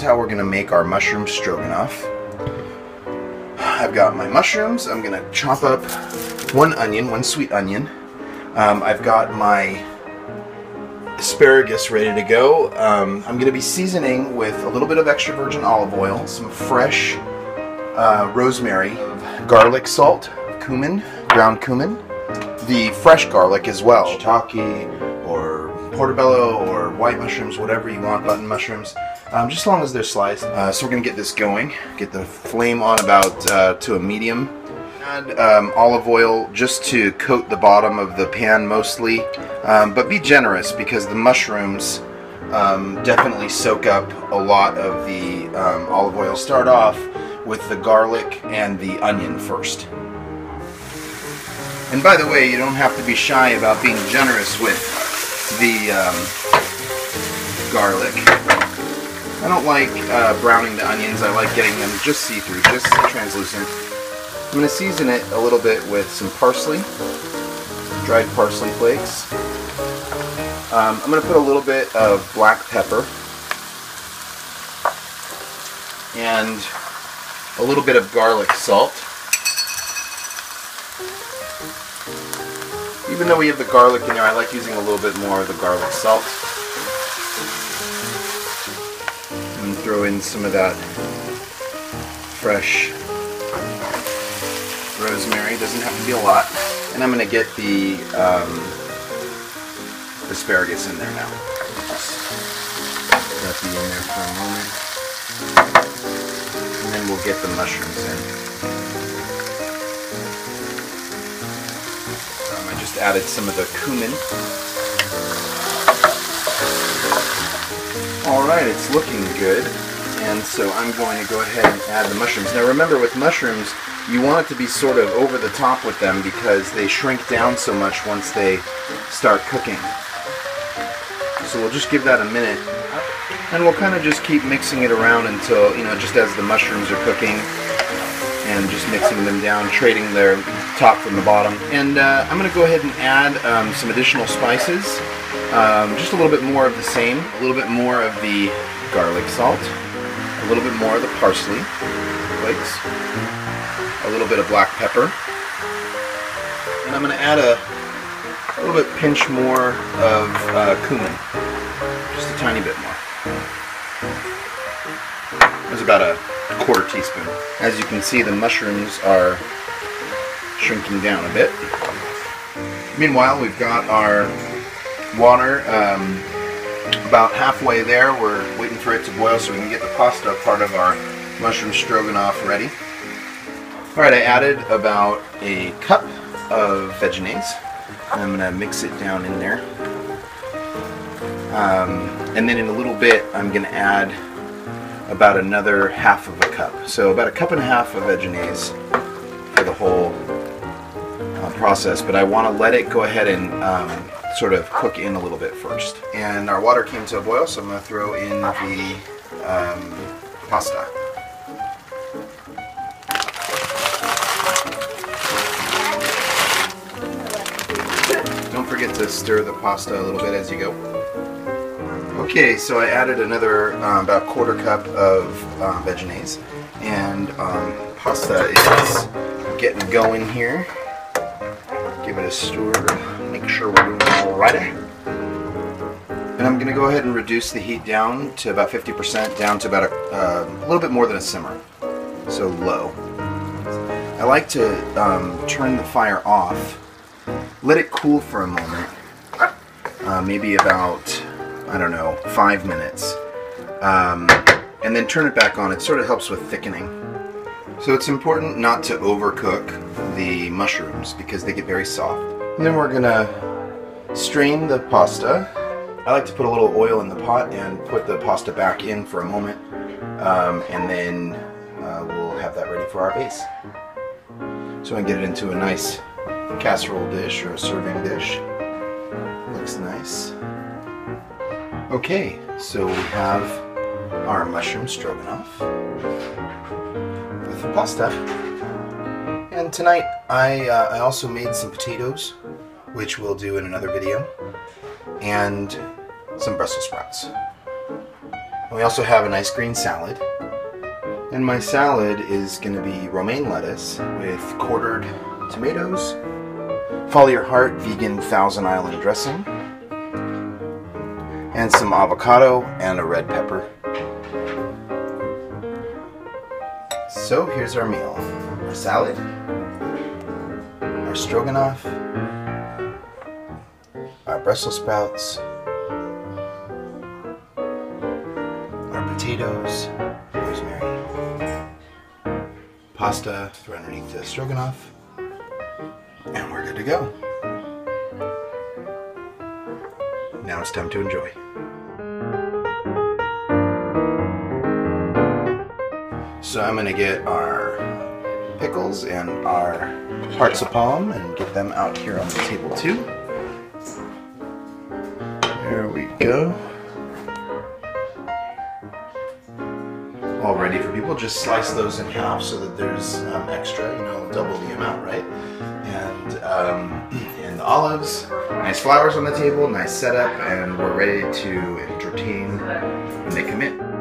how we're gonna make our mushroom stroganoff. I've got my mushrooms. I'm gonna chop up one sweet onion. I've got my asparagus ready to go. I'm gonna be seasoning with a little bit of extra virgin olive oil, some fresh rosemary, garlic salt, cumin, ground cumin, the fresh garlic as well, shiitake or portobello or white mushrooms, whatever you want, button mushrooms, just as long as they're sliced. So we're going to get this going, get the flame on about to a medium. Add olive oil just to coat the bottom of the pan mostly, but be generous because the mushrooms definitely soak up a lot of the olive oil. Start off with the garlic and the onion first. And by the way, you don't have to be shy about being generous with the garlic. I don't like browning the onions. I like getting them just see-through, just translucent. I'm going to season it a little bit with some parsley, dried parsley flakes. I'm going to put a little bit of black pepper and a little bit of garlic salt. Even though we have the garlic in there, I like using a little bit more of the garlic salt. And throw in some of that fresh rosemary. Doesn't have to be a lot. And I'm going to get the asparagus in there now. Just let that in there for a moment. And then we'll get the mushrooms in. I just added some of the cumin. Alright, it's looking good. And so I'm going to go ahead and add the mushrooms. Now remember, with mushrooms, you want it to be sort of over the top with them because they shrink down so much once they start cooking. So we'll just give that a minute. And we'll kind of just keep mixing it around until, just as the mushrooms are cooking, and just mixing them down, trading their top from the bottom. And I'm going to go ahead and add some additional spices. Just a little bit more of the same. A little bit more of the garlic salt. A little bit more of the parsley flakes. A little bit of black pepper. And I'm going to add a little bit pinch more of cumin. Just a tiny bit more. There's about a quarter teaspoon. As you can see, the mushrooms are shrinking down a bit. Meanwhile, we've got our water about halfway there. We're waiting for it to boil so we can get the pasta part of our mushroom stroganoff ready. Alright, I added about a cup of Vegenaise. And I'm going to mix it down in there. And then in a little bit, I'm going to add about another half of a cup. So about a cup and a half of Vegenaise for the whole process. But I want to let it go ahead and sort of cook in a little bit first. And our water came to a boil, so I'm going to throw in the pasta. Don't forget to stir the pasta a little bit as you go. Okay, so I added another about a quarter cup of Vegenaise, and pasta is getting going here. Give it a stir, make sure we're doing all right. And I'm going to go ahead and reduce the heat down to about 50%, down to about a little bit more than a simmer, so low. I like to turn the fire off, let it cool for a moment, maybe about, I don't know, 5 minutes, and then turn it back on. It sort of helps with thickening. So it's important not to overcook the mushrooms because they get very soft. And then we're gonna strain the pasta. I like to put a little oil in the pot and put the pasta back in for a moment, and then we'll have that ready for our base. So I get it into a nice casserole dish or a serving dish. Looks nice. Okay, so we have our mushroom stroganoff with the pasta. And tonight I also made some potatoes, which we'll do in another video, and some Brussels sprouts. We also have a nice green salad. And my salad is going to be romaine lettuce with quartered tomatoes, Follow Your Heart vegan Thousand Island dressing, and some avocado and a red pepper. So here's our meal. Our salad, our stroganoff, our Brussels sprouts, our potatoes, rosemary, pasta right underneath the stroganoff, and we're good to go. Now it's time to enjoy. So I'm going to get our pickles and our hearts of palm and get them out here on the table too. There we go. All ready for people. Just slice those in half so that there's extra, double the amount, right? And the olives, nice flowers on the table, nice setup, and we're ready to entertain when they come in.